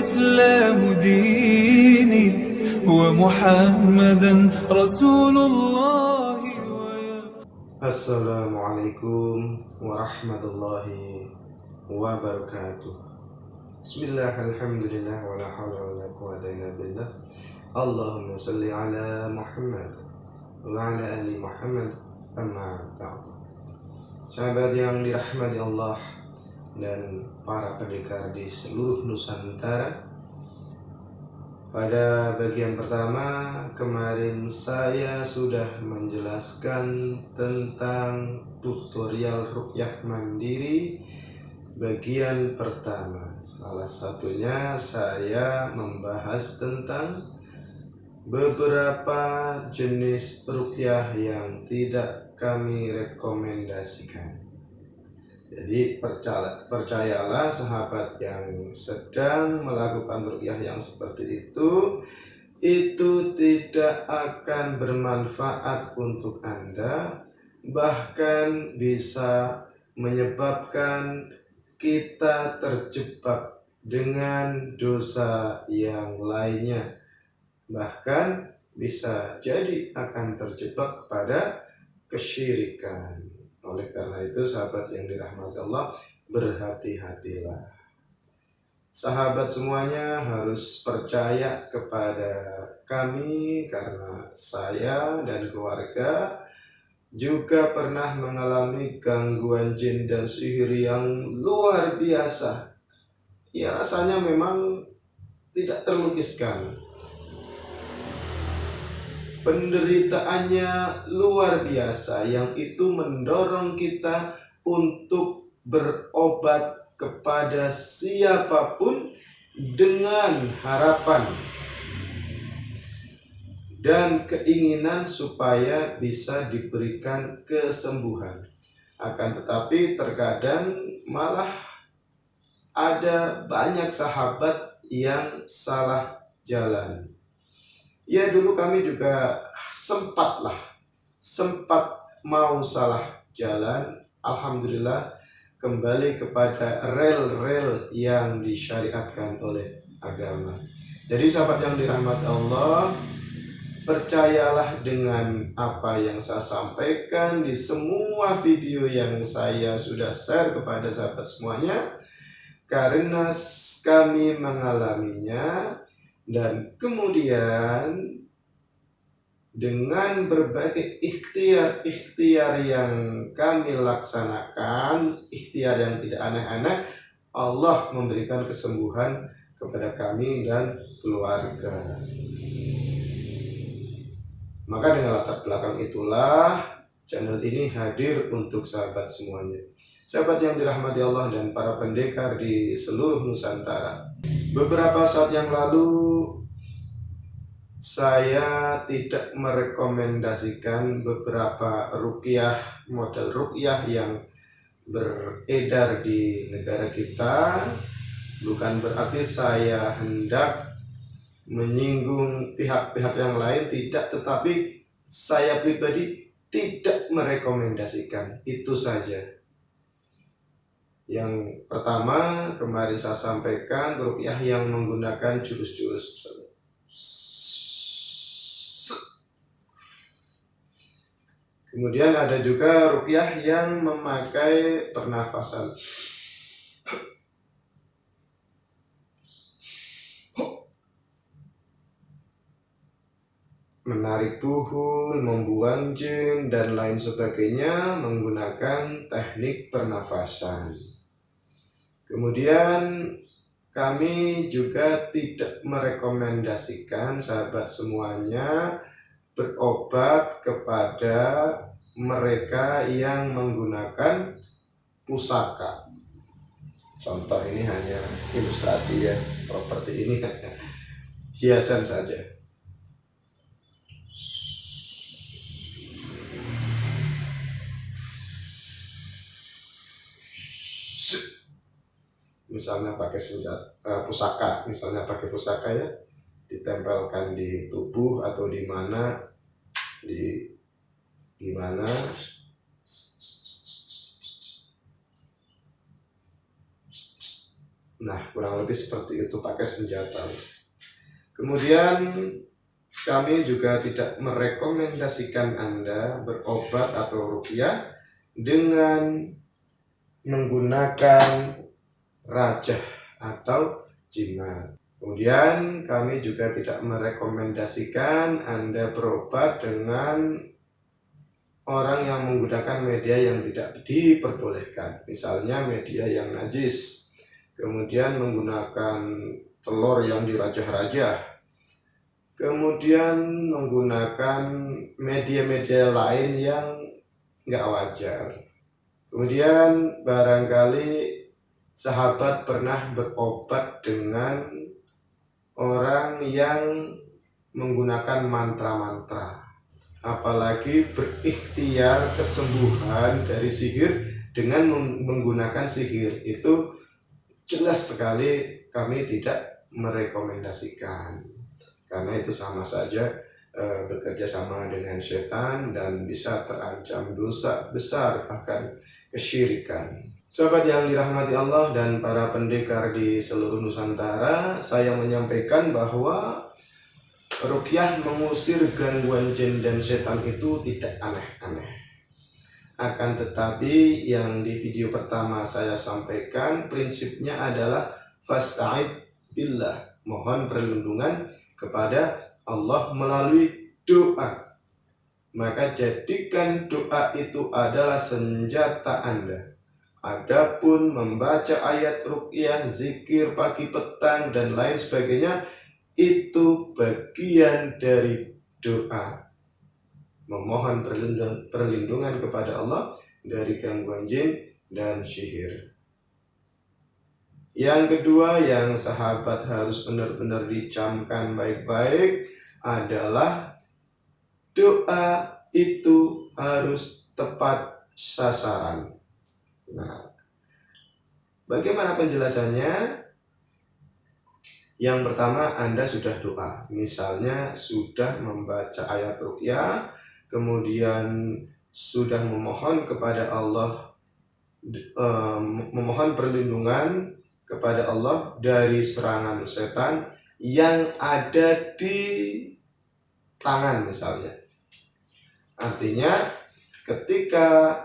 الإسلام ديني ومحمدا رسول الله. Assalamualaikum warahmatullahi wabarakatuh. Bismillah, alhamdulillah, wala hawla wala quwwata illa billah. Allahumma salli ala Muhammad wa ala ali Muhammad, amma ba'du. Sahabat yang dirahmati Allah dan para pendekar di seluruh Nusantara, pada bagian pertama kemarin saya sudah menjelaskan tentang tutorial ruqyah mandiri bagian pertama. Salah satunya saya membahas tentang beberapa jenis ruqyah yang tidak kami rekomendasikan. Jadi percayalah sahabat yang sedang melakukan ruqyah yang seperti itu tidak akan bermanfaat untuk Anda, bahkan bisa menyebabkan kita terjebak dengan dosa yang lainnya, bahkan bisa jadi akan terjebak kepada kesyirikan. Oleh karena itu, sahabat yang dirahmati Allah, berhati-hatilah. Sahabat semuanya harus percaya kepada kami, karena saya dan keluarga juga pernah mengalami gangguan jin dan sihir yang luar biasa. Ya, rasanya memang tidak terlukiskan. Penderitaannya luar biasa, yang itu mendorong kita untuk berobat kepada siapapun dengan harapan dan keinginan supaya bisa diberikan kesembuhan. Akan tetapi terkadang malah ada banyak sahabat yang salah jalan. Ya, dulu kami juga sempat mau salah jalan. Alhamdulillah kembali kepada rel-rel yang disyariatkan oleh agama. Jadi sahabat yang dirahmati Allah, percayalah dengan apa yang saya sampaikan di semua video yang saya sudah share kepada sahabat semuanya, karena kami mengalaminya. Dan kemudian dengan berbagai ikhtiar yang kami laksanakan, ikhtiar yang tidak aneh-aneh, Allah memberikan kesembuhan kepada kami dan keluarga. Maka dengan latar belakang itulah channel ini hadir untuk sahabat semuanya. Sahabat yang dirahmati Allah dan para pendekar di seluruh Nusantara. Beberapa saat yang lalu saya tidak merekomendasikan beberapa ruqyah, model ruqyah yang beredar di negara kita. Bukan berarti saya hendak menyinggung pihak-pihak yang lain, tidak, tetapi saya pribadi tidak merekomendasikan, itu saja. Yang pertama, kemarin saya sampaikan ruqyah yang menggunakan jurus-jurus. Kemudian ada juga ruqyah yang memakai pernafasan. Menarik buhul, membuang jin, dan lain sebagainya menggunakan teknik pernafasan. Kemudian kami juga tidak merekomendasikan sahabat semuanya berobat kepada mereka yang menggunakan pusaka. Contoh ini hanya ilustrasi ya, properti ini hanya hiasan saja. Misalnya pakai pusaka, misalnya pakai pusaka ya, ditempelkan di tubuh atau di mana, Nah, kurang lebih seperti itu, pakai senjata. Kemudian kami juga tidak merekomendasikan Anda berobat atau ruqyah dengan menggunakan rajah atau jimat. Kemudian kami juga tidak merekomendasikan Anda berobat dengan orang yang menggunakan media yang tidak diperbolehkan, misalnya media yang najis, kemudian menggunakan telur yang dirajah-rajah, kemudian menggunakan media-media lain yang nggak wajar. Kemudian barangkali sahabat pernah berobat dengan orang yang menggunakan mantra-mantra, apalagi berikhtiar kesembuhan dari sihir dengan menggunakan sihir. Itu jelas sekali kami tidak merekomendasikan, karena itu sama saja bekerja sama dengan setan dan bisa terancam dosa besar, bahkan kesyirikan. Sahabat yang dirahmati Allah dan para pendekar di seluruh Nusantara, saya menyampaikan bahwa ruqyah mengusir gangguan jin dan setan itu tidak aneh-aneh. Akan tetapi yang di video pertama saya sampaikan, prinsipnya adalah fasta'id billah, mohon perlindungan kepada Allah melalui doa. Maka jadikan doa itu adalah senjata Anda. Adapun membaca ayat ruqyah, zikir pagi petang dan lain sebagainya, itu bagian dari doa, memohon perlindungan kepada Allah dari gangguan jin dan sihir. Yang kedua yang sahabat harus benar-benar dicamkan baik-baik adalah doa itu harus tepat sasaran. Nah, bagaimana penjelasannya? Yang pertama, Anda sudah doa, misalnya sudah membaca ayat ruqyah, kemudian sudah memohon kepada Allah, memohon perlindungan kepada Allah dari serangan setan yang ada di tangan misalnya. Artinya ketika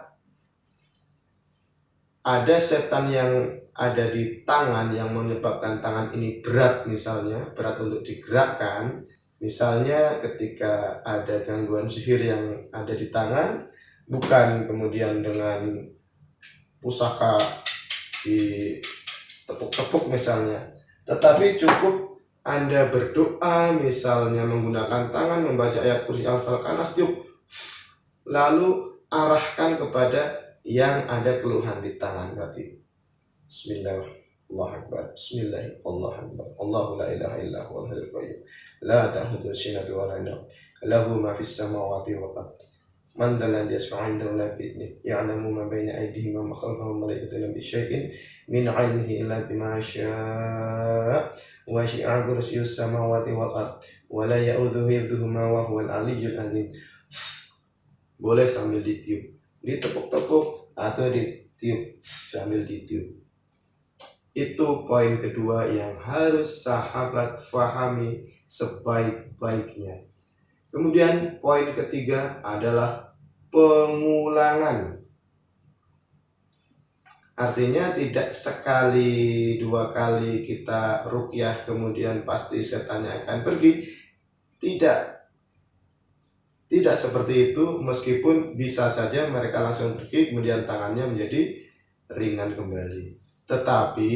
ada setan yang ada di tangan yang menyebabkan tangan ini berat, misalnya berat untuk digerakkan, misalnya ketika ada gangguan sihir yang ada di tangan, bukan kemudian dengan pusaka ditepuk-tepuk misalnya, tetapi cukup Anda berdoa, misalnya menggunakan tangan membaca ayat kursi al-falaq an-nas, lalu arahkan kepada yang ada keluhan di tangan. Berarti Bismillahirrahmanirrahim. Bismillahirrahmanirrahim. Allahu la ilaha illa huwal hayyul qayyum. La ta'khudhuhu sinatun wa la nawm. Lahu ma fis samawati wal ard. Man dhal ladzi yashfa'u 'indahu illa bi'idhnihi. Ya'lamu ma bayna aydihim wa ma khalfahum wa la yuhituna bi syai'in min 'ilmihi illa bima syaa. Wa syi'a kursiyyus samawati wal ard. Wa la ya'udzuhu hifdhuhuma wa huwal 'aliyyul 'azim. Boleh sambil ditiup, ditepuk-tepuk atau ditiup sambil ditiup. Itu poin kedua yang harus sahabat fahami sebaik-baiknya. Kemudian poin ketiga adalah pengulangan. Artinya tidak sekali dua kali kita ruqyah kemudian pasti setannya akan pergi. Tidak seperti itu, meskipun bisa saja mereka langsung pergi kemudian tangannya menjadi ringan kembali. Tetapi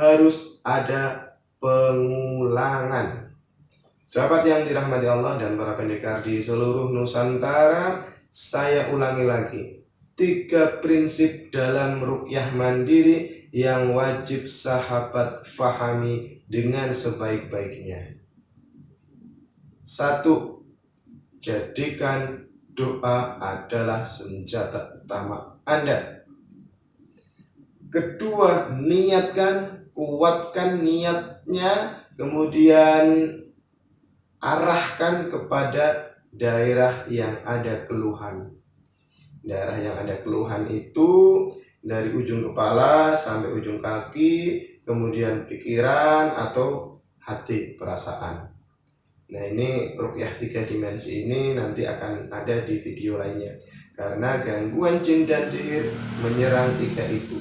harus ada pengulangan. Sahabat yang dirahmati Allah dan para pendekar di seluruh Nusantara, saya ulangi lagi. 3 prinsip dalam ruqyah mandiri yang wajib sahabat fahami dengan sebaik-baiknya. 1. Jadikan doa adalah senjata utama Anda. Kedua, niatkan, kuatkan niatnya, kemudian arahkan kepada daerah yang ada keluhan. Daerah yang ada keluhan itu dari ujung kepala sampai ujung kaki, kemudian pikiran atau hati, perasaan. Nah, ini ruqyah 3 dimensi ini nanti akan ada di video lainnya. Karena gangguan jin dan sihir menyerang 3 itu.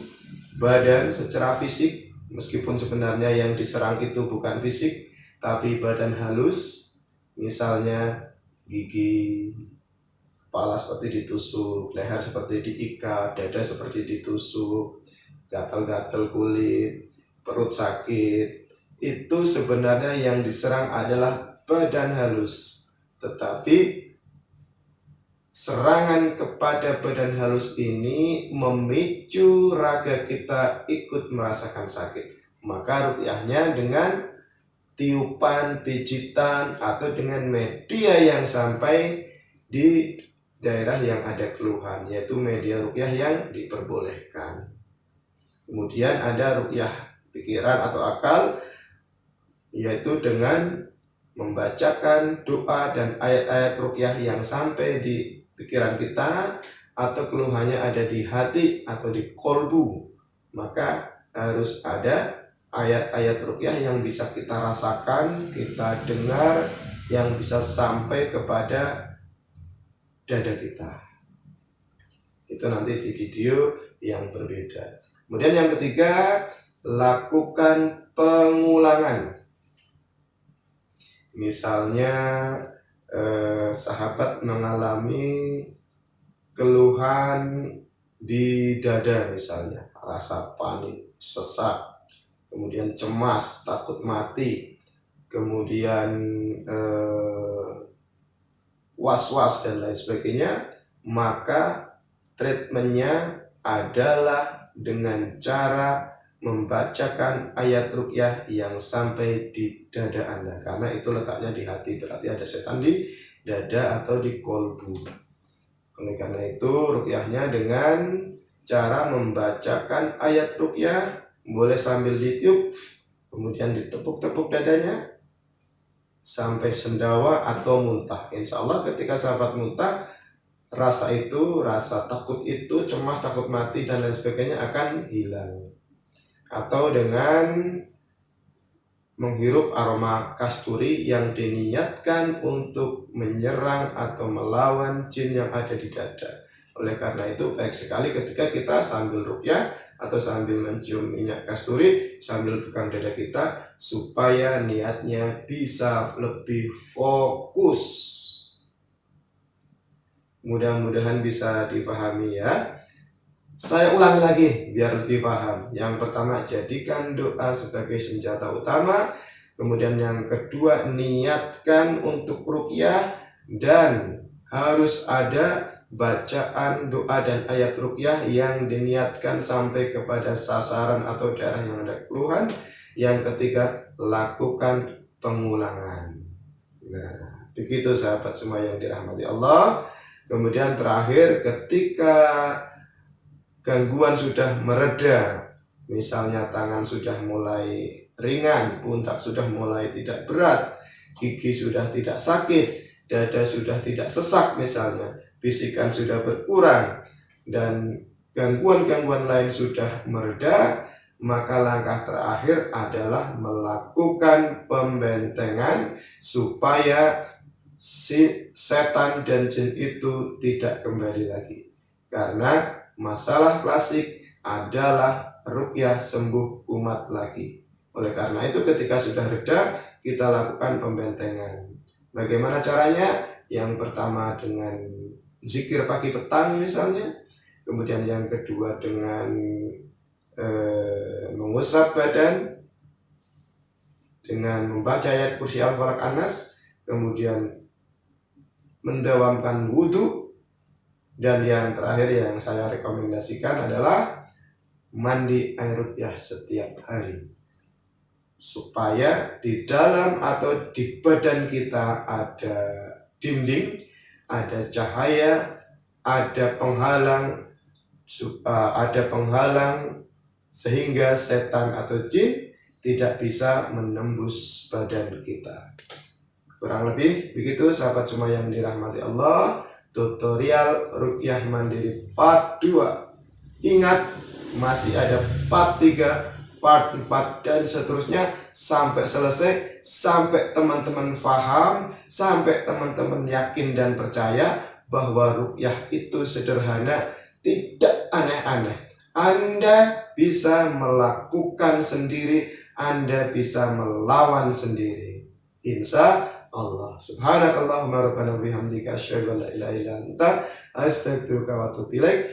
Badan secara fisik, meskipun sebenarnya yang diserang itu bukan fisik, tapi badan halus, misalnya gigi, kepala seperti ditusuk, leher seperti diikat, dada seperti ditusuk, gatal-gatal kulit, perut sakit. Itu sebenarnya yang diserang adalah badan halus. Tetapi serangan kepada badan halus ini memicu raga kita ikut merasakan sakit. Maka ruqyahnya dengan tiupan, pijitan, atau dengan media yang sampai di daerah yang ada keluhan, yaitu media ruqyah yang diperbolehkan. Kemudian ada ruqyah pikiran atau akal, yaitu dengan membacakan doa dan ayat-ayat ruqyah yang sampai di pikiran kita atau keluhannya ada di hati atau di kolbu. Maka harus ada ayat-ayat ruqyah yang bisa kita rasakan, kita dengar, yang bisa sampai kepada dada kita. Itu nanti di video yang berbeda. Kemudian yang ketiga, lakukan pengulangan. Misalnya sahabat mengalami keluhan di dada, misalnya rasa panik, sesak, kemudian cemas, takut mati, kemudian was-was dan lain sebagainya, maka treatmentnya adalah dengan cara membacakan ayat ruqyah yang sampai di dada Anda, karena itu letaknya di hati, berarti ada setan di dada atau di kolbu. Oleh karena itu ruqyahnya dengan cara membacakan ayat ruqyah, boleh sambil ditiup, kemudian ditepuk-tepuk dadanya sampai sendawa atau muntah. Insya Allah ketika sahabat muntah, rasa takut itu, cemas, takut mati dan lain sebagainya akan hilang. Atau dengan menghirup aroma kasturi yang diniatkan untuk menyerang atau melawan jin yang ada di dada. Oleh karena itu baik sekali ketika kita sambil ruqyah atau sambil mencium minyak kasturi sambil pegang dada kita, supaya niatnya bisa lebih fokus. Mudah-mudahan bisa dipahami ya. Saya ulangi lagi biar lebih paham. Yang pertama, jadikan doa sebagai senjata utama. Kemudian yang kedua, niatkan untuk ruqyah, dan harus ada bacaan doa dan ayat ruqyah yang diniatkan sampai kepada sasaran atau daerah yang ada keluhan. Yang ketiga, lakukan pengulangan. Nah, begitu sahabat semua yang dirahmati Allah. Kemudian terakhir, ketika gangguan sudah mereda, misalnya tangan sudah mulai ringan, pundak sudah mulai tidak berat, gigi sudah tidak sakit, dada sudah tidak sesak misalnya, bisikan sudah berkurang, dan gangguan-gangguan lain sudah mereda, maka langkah terakhir adalah melakukan pembentengan supaya si setan dan jin itu tidak kembali lagi. Karena masalah klasik adalah ruqyah sembuh kumat lagi. Oleh karena itu ketika sudah reda, kita lakukan pembentengan. Bagaimana caranya? Yang pertama dengan zikir pagi petang misalnya. Kemudian yang kedua dengan mengusap badan dengan membaca ayat kursi Al-Falaq An-Nas, kemudian mendawamkan wudhu, dan yang terakhir yang saya rekomendasikan adalah mandi air ruqyah setiap hari, supaya di dalam atau di badan kita ada dinding, ada cahaya, ada penghalang sehingga setan atau jin tidak bisa menembus badan kita. Kurang lebih begitu sahabat semua yang dirahmati Allah, tutorial ruqyah mandiri part 2. Ingat, masih ada part 3, part 4 dan seterusnya sampai selesai, sampai teman-teman paham, sampai teman-teman yakin dan percaya bahwa ruqyah itu sederhana, tidak aneh-aneh. Anda bisa melakukan sendiri, Anda bisa melawan sendiri. Insya Allah. Subhanakallahumma rabbana bihamdika asyhadu an la ilaha illa anta astaghfiruka wa atubu ilaik.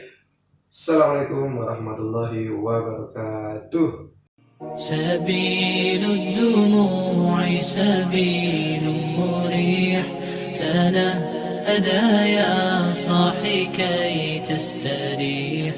Assalamualaikum warahmatullahi wabarakatuh. سبيل الدموع سبيل مريح تنهدى يا صاحي كي تستريح